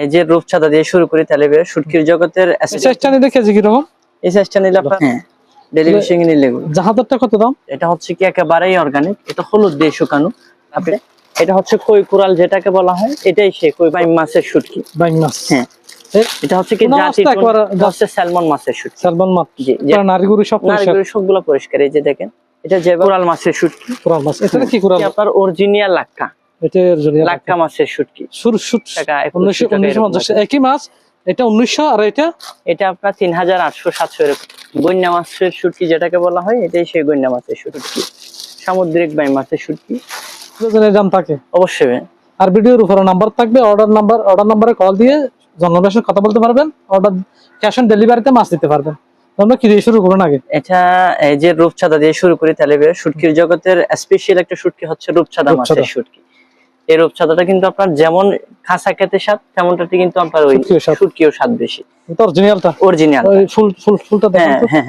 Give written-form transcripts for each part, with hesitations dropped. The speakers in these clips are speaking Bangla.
এই যে রূপচাঁদা দিয়ে শুরু করি তাহলে শুটকির জগতের সাইজটা নিলে কেজি কি রকম? এই সাইজটা নিলে আপনার ডেলি ফিশিং এ নিলে জাহাজেরটা কত দাম? এটা হচ্ছে কি একেবারেই অর্গানিক, এটা হলুদ দিয়ে শুকানো। আপনি এটা হচ্ছে কই কোরাল যেটাকে বলা হয়, এটাই সেই কই বাইম মাছের শুটকি। বাইম মাছ, হ্যাঁ এটা হচ্ছে কি জাতি হচ্ছে স্যালমন মাছের শুটকি। স্যালমন মাছ, জি নারীগুলো সব পরিষ্কার, নারীগুলো সবগুলো পরিষ্কার। এই যে দেখেন এটা যে কোরাল মাছের শুটকি। কোরাল মাছ, এটা কি কোরাল? আপনার অরিজিনাল লাক্কা, এটা অরিজিনাল লাক্কা মাছের শুটকি। টাকা 1950 একই মাছ। এটা 1900 আর এটা আপনার 3800-700 এরকম। গইন্না মাছের শুটকি যেটাকে বলা হয়, এটাই সেই গইন্না মাছের শুটকি, সামুদ্রিক বাইম মাছের শুটকি। দাম থাকে অবশ্যই। আর ভিডিওর উপরে নাম্বার থাকবে, অর্ডার নাম্বারে কল দিয়ে জনগণের সাথে কথা বলতে পারবেন। অর্ডার ক্যাশ অন ডেলিভারিতে মাছ দিতে পারবেন। আমরা কি দিয়ে শুরু করবেন আগে? এটা এই যে রূপচাঁদা দিয়ে শুরু করি তাহলে শুটকির জগতের স্পেশাল একটা শুটকি হচ্ছে রূপচাঁদা মাছের শুটকি। এই রূপচাঁদাটা কিন্তু আপনার যেমন খাসা খেতে স্বাদ, তেমনটাতে কিন্তু আপনার ওই শুটকিও স্বাদ বেশি। অরিজিনালটা, অরিজিনাল ওই ফুলটা দেখেন তো। হ্যাঁ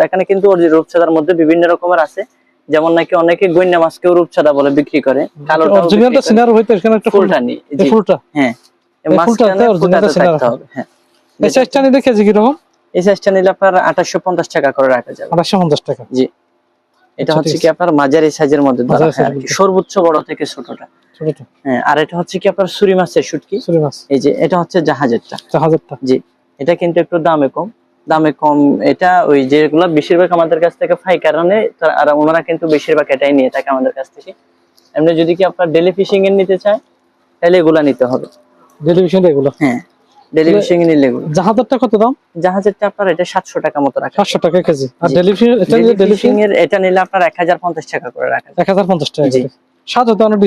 এখানে কিন্তু রূপচাঁদার মধ্যে বিভিন্ন রকমের আছে। যেমন নাকি অনেকে গইন্না মাছকেও রূপচাঁদা বলে বিক্রি করে। কালোটা অরিজিনালটা সিনার হইতে এখানে একটা ফুলটা নি, এই ফুলটা, হ্যাঁ এই মাছটা অরিজিনালটা সিনার হবে। হ্যাঁ এই সাইজটা নিলে কেজি কি রকম? এই সাইজটা নিলে আপনার 2850 টাকা করে রাখা যাবে। 2850 টাকা, জি। এটা হচ্ছে কি আপনার মাঝারি সাইজের মধ্যে ধরা হয় আর কি, সর্বোচ্চ বড় থেকে ছোটটা। হ্যাঁ আর এটা হচ্ছে কি আপনার সুরি মাছের শুটকি। সুরি মাছ, এই যে এটা হচ্ছে জাহাজেরটা। জি। এটা কিন্তু একটু দামে কম। এটা ওই যেগুলো বেশিরভাগ আমাদের কাছ থেকে পাইকারনে, আর ওনারা কিন্তু বেশিরভাগ এটাই নিয়ে থাকে আমাদের কাছ থেকে। এমনি যদি কি আপনার ডেলি ফিশিং এর নিতে চায় তাহলে এগুলা নিতে হবে। ডেলি ফিশিং এগুলো? হ্যাঁ ডেলি ফিশিং এর নিলে এগুলো। জাহাজেরটা কত দাম? জাহাজেরটা আপনার এটা 700 টাকা মতো রাখা। 700 টাকা কেজি। আর ডেলি ফিশিং এর এটা নিলে আপনার 1050 টাকা করে রাখা। 1050 টাকা। জি। সাইজ তো অনেক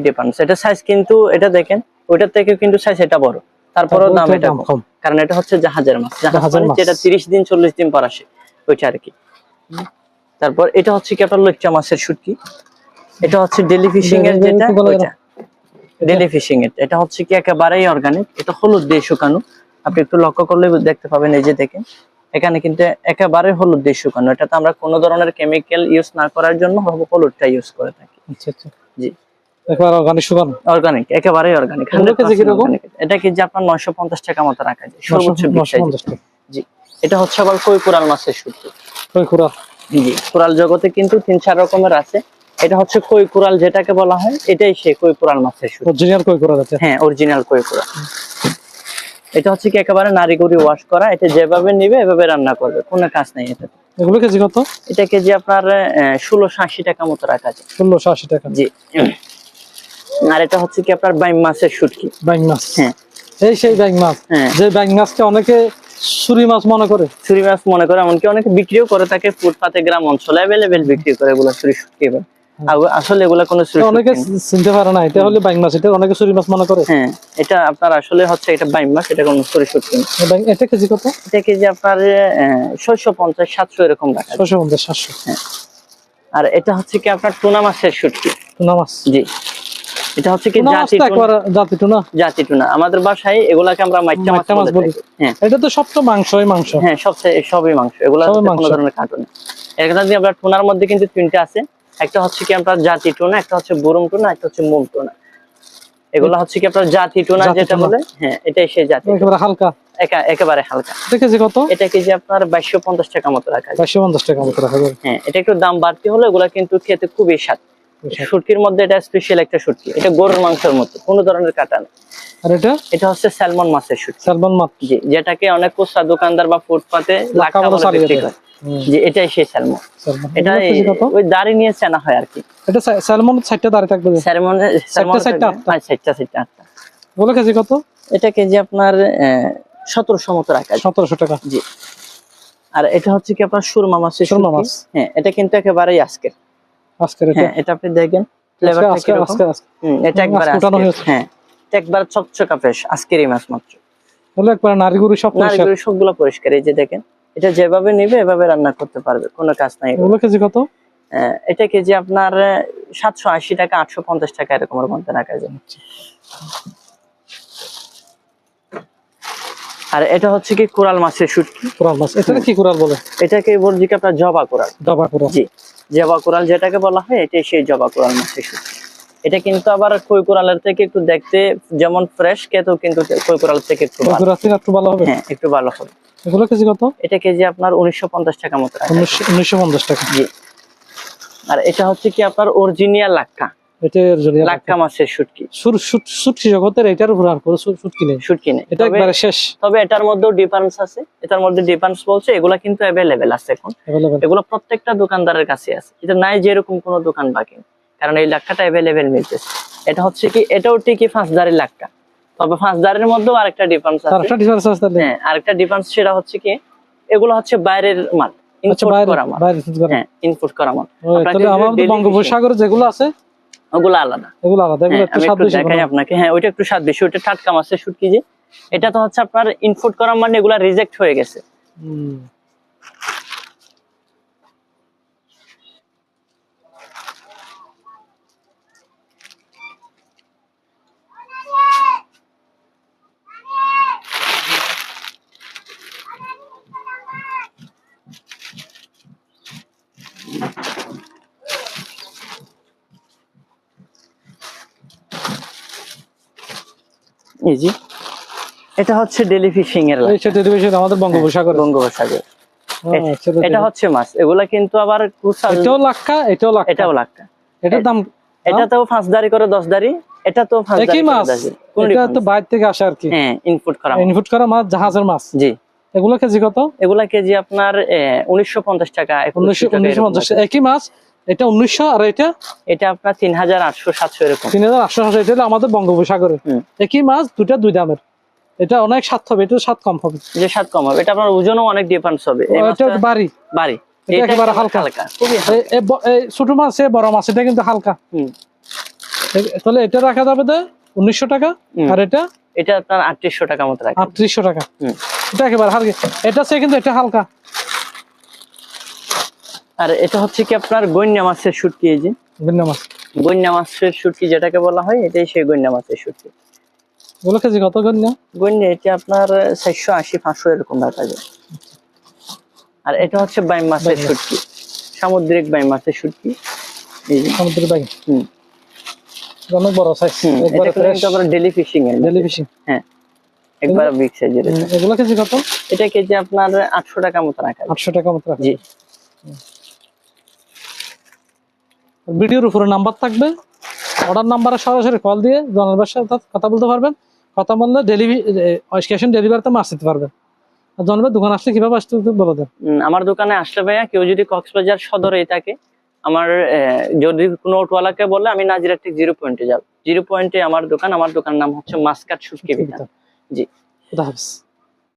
ডিফারেন্স। এটা সাইজ কিন্তু এটা দেখেন ওইটার থেকে কিন্তু সাইজ এটা বড়, তারপরেও দাম এটা কম, কারণ এটা হচ্ছে জাহাজের মাছ। জাহাজের মাছ যেটা 30 দিন 40 দিন পর আসে ওইটা আর কি। তারপর এটা হচ্ছে কি আপনার লইট্টা মাছের শুটকি। এটা হচ্ছে ডেলি ফিশিং এর যেটা ওইটা ডেলি ফিশিং এর। এটা হচ্ছে কি একেবারেই অর্গানিক, এটা হলুদ দিয়ে শুকানো। আপনি একটু লক্ষ্য করলে দেখতে পাবেন, এই যে দেখেন এখানে কিন্তু একেবারে হলুদ দিয়ে শুকানো। এটাতে আমরা কোনো ধরনের কেমিক্যাল ইউজ না করার জন্য হলুদটা ইউজ করে থাকি। আচ্ছা আচ্ছা, জি একেবারে অর্গানিক শুকানো, অর্গানিক, একেবারেই অর্গানিক। এটা কেজি আপনার 950 টাকা মতো রাখা যায়, সর্বোচ্চ 950 টাকা। জি। এটা হচ্ছে আবার কই কোরাল মাছের শুটকি। কই কোরাল? জি। কোরাল জগতে কিন্তু 3-4 রকমের আছে। এটা হচ্ছে কই কোরাল যেটাকে বলা হয়, এটাই সেই কই কোরাল মাছের শুটকি। অরিজিনাল কই কোরাল আছে? হ্যাঁ অরিজিনাল কই কোরাল। এটা হচ্ছে কি একেবারে নারীগুড়ি ওয়াশ করা। এটা যেভাবে নিবে এভাবে রান্না করবে, কোনো কাজ নাই এটা। এগুলো কেজি কত? এটা কেজি আপনার 1680 টাকা মতো রাখা যায়। 1680 টাকা। জি। আর এটা হচ্ছে কি আপনার বাইম মাছের শুটকি। বাইম মাছ, হ্যাঁ এই সেই বাইম মাছ। যে বাইম মাছকে অনেকে ছুরি মাছ মনে করে, এমনকি অনেকে বিক্রিও করে থাকে ফুটপাতে, গ্রাম অঞ্চলে अवेलेबल বিক্রি করে এগুলা ছুরি শুটকি। আসলে এগুলা কোনো ছুরি অনেকে চিনতে পারে না, এটা হলো বাইম মাছ। এটা অনেকে ছুরি মাছ মনে করে। হ্যাঁ এটা আপনার আসলে হচ্ছে এটা বাইম মাছ, এটা কোনো ছুরি শুটকি না। এটা কেজি কত? এটা কেজি আপনার 650-700 এরকম রাখা। 650-700। হ্যাঁ। আর এটা হচ্ছে কি আপনার টুনা মাছের শুটকি। টুনা মাছ, জি। এটা হচ্ছে কি জাতি টুনা। আমাদের বাসায় এগুলাকে আমরা মাইটা মাছ বলি। হ্যাঁ এটা তো সব তো মাংসই মাংস। হ্যাঁ সবই মাংস। এগুলা কোনো ধরনের কাটুন। এখানে দিয়ে আমরা টুনার মধ্যে কিন্তু 3টা আছে। একটা হচ্ছে কি আপনার জাতি টুনা, একটা হচ্ছে বুরুম টুনা, একটা হচ্ছে মুগ টুনা। এগুলা হচ্ছে কি আপনার জাতি টুনা যেটা বলে, হ্যাঁ এটাই সেই জাতি। একেবারে হালকা, একেবারে হালকা। এটা কেজি কত? এটা কেজি আপনার 2250 টাকা মতো রাখা যায়। 2250 টাকা মতো রাখা যায়। হ্যাঁ এটা একটু দাম বাড়তি হলো, এগুলা কিন্তু খেতে খুবই স্বাদ। শুটকির মধ্যে এটা স্পেশাল একটা শুটকি। এটা গরুর মাংসের মতো, কোনো ধরনের কাটা নেই। আর এটা হচ্ছে স্যালমন মাছের শুটকি। স্যালমন মাছ, জি, যেটাকে অনেক খুচরা দোকানদার বা ফুটপাতে লাখা বলে বিক্রি করে। জি এটাই সেই স্যালমন। এটা ওই দাড়ি নিয়ে চেনা হয় আর কি। এটা স্যালমন 60টা দাড়ি থাকবে। স্যালমন 60টা। বলে কেজি কত? এটা কেজি আপনার 1700 মতো রাখা। 1700 টাকা। জি। আর এটা হচ্ছে কি আপনার সুরমা মাছের শুটকি। হ্যাঁ এটা কিন্তু একেবারেই আজকের। হ্যাঁ এটা আপনি দেখেন ফ্লেভারটা কি রকম। এটা একবারে হ্যাঁ এটা একবারে চকচকা ফ্রেশ আজকেরই মাছ মাত্র। বলে একবার নারীগুড়ি সবগুলো পরিষ্কার। এই যে দেখেন এটা যেভাবে নিবে এভাবে রান্না করতে পারবে, কোনো কাজ নাই। বলে কেজি কত? এটা কেজি আপনার 780 টাকা 850 টাকা এরকমের মধ্যে রাখা যায়। আর এটা হচ্ছে কি কোরাল মাছের শুটকি। কোরাল মাছ, এটা কি কোরাল বলে? এটাকে বলছি কি আপনার জবা কোরাল। জি জবা কোরাল যেটাকে বলা হয়, এটাই সেই জবা কোরাল মাছের শুটকি। এটা কিন্তু আবার কই কোরালের থেকে একটু দেখতে যেমন ফ্রেশ, খেতেও কিন্তু কই কোরালের থেকে একটু ভালো। কই কোরাল একটু ভালো হবে। হ্যাঁ, একটু ভালো হবে। এগুলো কেজি কত? এটা কেজি আপনার 1950 টাকা মতো রাখা। 1950 টাকা। জি। আর এটা হচ্ছে কি আপনার অরিজিনাল লাক্কা। এটা অরিজিনাল লাক্কা মাছের শুটকি। শুটকি জগতের এটার উপর আর কোনো শুটকি নেই। শুটকি নেই। এটা একবারে শেষ। তবে এটার মধ্যেও ডিফারেন্স আছে। এটার মধ্যে ডিফারেন্স বলছে এগুলা কিন্তু अवेलेबल আছে এখন। এগুলো প্রত্যেকটা দোকানদারের কাছে আছে। এটা নাই যে এরকম কোনো দোকান বাকি। কারণ এই লাক্কাটা अवेलेबल মিলতেছে। এটা হচ্ছে কি এটাও ঠিকই ফাঁসদারের লাক্কা। তবে ফাঁসদারের মধ্যেও আরেকটা ডিফারেন্স আছে। আরেকটা ডিফারেন্স আছে তাহলে? হ্যাঁ, আরেকটা ডিফারেন্স সেটা হচ্ছে কি এগুলো হচ্ছে বাইরের মাল। ইনপুট করা মাল। হ্যাঁ, ইনপুট করা মাল। তাহলে আমাদের বঙ্গোপসাগরে যেগুলো আছে ওগুলো আলাদা। এগুলো আলাদা। এগুলো একটু স্বাদ বেশি। দেখাই আপনাকে। হ্যাঁ, ওইটা একটু স্বাদ বেশি। ওইটা টাটকা মাছের শুটকি যে। এটা তো হচ্ছে আপনার ইনপুট করা মানে এগুলা রিজেক্ট হয়ে গেছে। এই যে এটা হচ্ছে ডেলি ফিশিং এর লাইন। এইটা ডেলি ফিশিং আমাদের বঙ্গোপসাগরে। বঙ্গোপসাগর। এটা হচ্ছে মাছ। এগুলা কিন্তু আবার এটাও লাক্কা, এটাও লাক্কা। এটাও লাক্কা। এটার দাম এটাতেও 5 দাড়ি করে 10 দাড়ি। এটা তো 5 দাড়ি করে 10 দাড়ি। এটা তো বাইরে থেকে আসে আর কি। হ্যাঁ, ইনপুট করা মাছ, জাহাজের মাছ। জি। এগুলো কেজি কত? এগুলা কেজি আপনার 1950 টাকা। 1950 একই মাছ। এটা 1900 আর এটা আপনার 3800 700 এরকম। 3800 এটা আমাদের বঙ্গোপসাগরে। একই মাছ, দুটা দুই দামের। এটা অনেক স্বাদ হবে, এটা স্বাদ কম হবে। যে স্বাদ কম হবে, এটা আপনার ওজনও অনেক ডিফারেন্স হবে। এটা বাড়ি। এটা একেবারে হালকা। খুবই ছোট মাছ বড় মাছ এটা কিন্তু হালকা। তাহলে এটা রাখা যাবে 1900 টাকা। আর এটা আপনার 3800 টাকা মতো রাখা। 3800 টাকা। এটা একেবারে হালকা। এটা সে কিন্তু এটা হালকা। আর এটা হচ্ছে কি আপনার গইন্যা মাছের শুটকি। এই যে গইন্যা মাছের শুটকি যেটাকে বলা হয়, এটাই সেই গইন্যা মাছের শুটকি। বলে কেজি কত গইন্যা? এটা আপনার 480 500 এরকম রাখা যায়। আর এটা হচ্ছে বাইম মাছের শুটকি, সামুদ্রিক বাইম মাছের শুটকি। এই যে সামুদ্রিক বাইম। অনেক বড় সাইজ। একবারে ফ্রেশ। এটা ডেলি ফিশিং এর। Daily fishing. হ্যাঁ, একবার বিগ সাইজের। এগুলো কেজি কত? এটা কেজি আপনার 800 টাকা মতো রাখা। 800 টাকা মতো রাখা। জি। ভিডিওর উপরে নাম্বার থাকবে। অর্ডার নাম্বারে সরাসরি কল দিয়ে জনগণের সাথে কথা বলতে পারবেন। কথা বললে ক্যাশ অন ডেলিভারিতে মাছ দিতে পারবেন। আর জনগণের দোকান আসলে কিভাবে আসতে বলে দেন? আমার দোকানে আসলে ভাইয়া কেউ যদি কক্সবাজার সদরেই থাকে, আমার যদি কোনো অটোওয়ালাকে বলে আমি নাজিরা ঠিক 0 পয়েন্টে যাব। 0 পয়েন্টে আমার দোকান। আমার দোকানের নাম হচ্ছে মাসকাট শুটকি বিতান। জি। খুদা হাফেজ।